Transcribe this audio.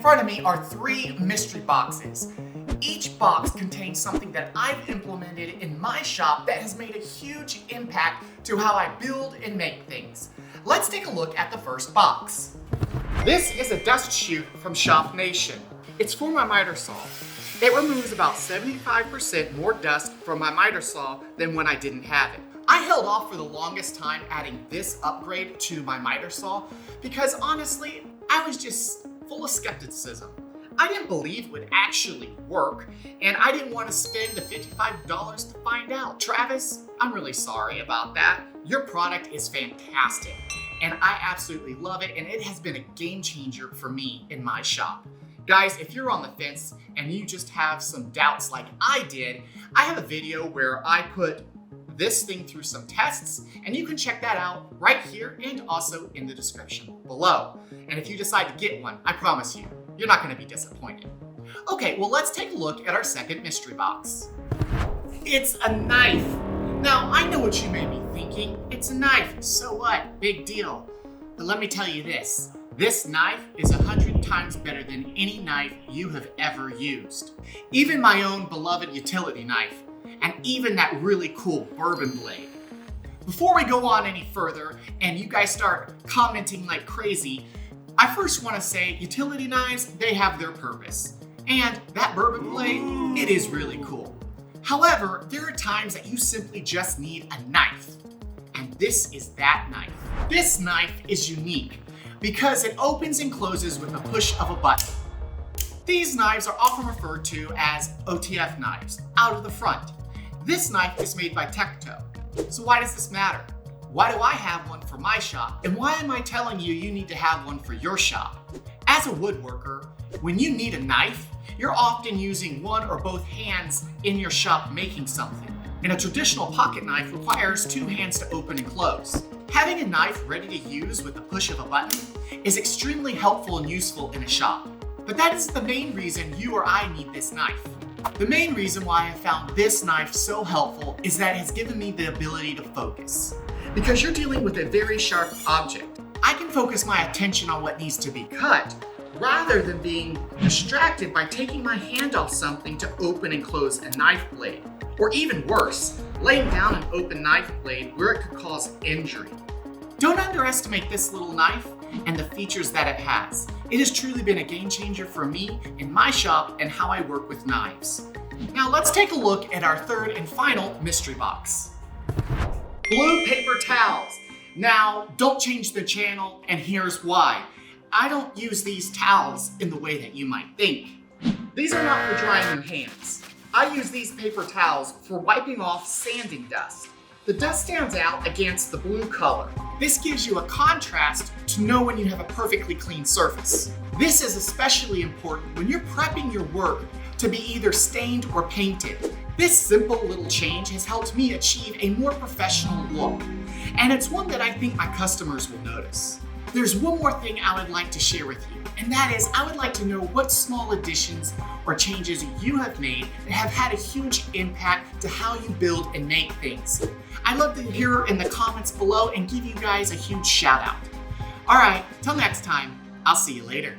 front of me are 3 mystery boxes. Each box contains something that I've implemented in my shop that has made a huge impact to how I build and make things. Let's take a look at the first box. This is a dust chute from Shop Nation. It's for my miter saw. It removes about 75% more dust from my miter saw than when I didn't have it. I held off for the longest time adding this upgrade to my miter saw because honestly, I was just full of skepticism. I didn't believe it would actually work, and I didn't want to spend the $55 to find out. Travis, I'm really sorry about that. Your product is fantastic, and I absolutely love it, and it has been a game changer for me in my shop. Guys, if you're on the fence and you just have some doubts like I did, I have a video where I put this thing through some tests, and you can check that out right here and also in the description below. And if you decide to get one, I promise you, you're not going to be disappointed. Okay, well, let's take a look at our second mystery box. It's a knife. Now, I know what you may be thinking. It's a knife, so what? Big deal. But let me tell you this. This knife is 100 times better than any knife you have ever used. Even my own beloved utility knife, and even that really cool bourbon blade. Before we go on any further and you guys start commenting like crazy, I first want to say utility knives, they have their purpose. And that bourbon blade, it is really cool. However, there are times that you simply just need a knife. And this is that knife. This knife is unique because it opens and closes with the push of a button. These knives are often referred to as OTF knives, out of the front. This knife is made by Tecto. So why does this matter? Why do I have one for my shop? And why am I telling you you need to have one for your shop? As a woodworker, when you need a knife, you're often using one or both hands in your shop making something. And a traditional pocket knife requires 2 hands to open and close. Having a knife ready to use with the push of a button is extremely helpful and useful in a shop. But that isn't the main reason you or I need this knife. The main reason why I found this knife so helpful is that it has given me the ability to focus. Because you're dealing with a very sharp object, I can focus my attention on what needs to be cut, rather than being distracted by taking my hand off something to open and close a knife blade. Or even worse, laying down an open knife blade where it could cause injury. Don't underestimate this little knife and the features that it has. It has truly been a game changer for me in my shop and how I work with knives. Now let's take a look at our third and final mystery box. Blue paper towels. Now, don't change the channel, and here's why. I don't use these towels in the way that you might think. These are not for drying your hands. I use these paper towels for wiping off sanding dust. The dust stands out against the blue color. This gives you a contrast to know when you have a perfectly clean surface. This is especially important when you're prepping your work to be either stained or painted. This simple little change has helped me achieve a more professional look, and it's one that I think my customers will notice. There's one more thing I would like to share with you, and that is I would like to know what small additions or changes you have made that have had a huge impact to how you build and make things. I'd love to hear in the comments below and give you guys a huge shout out. All right, till next time, I'll see you later.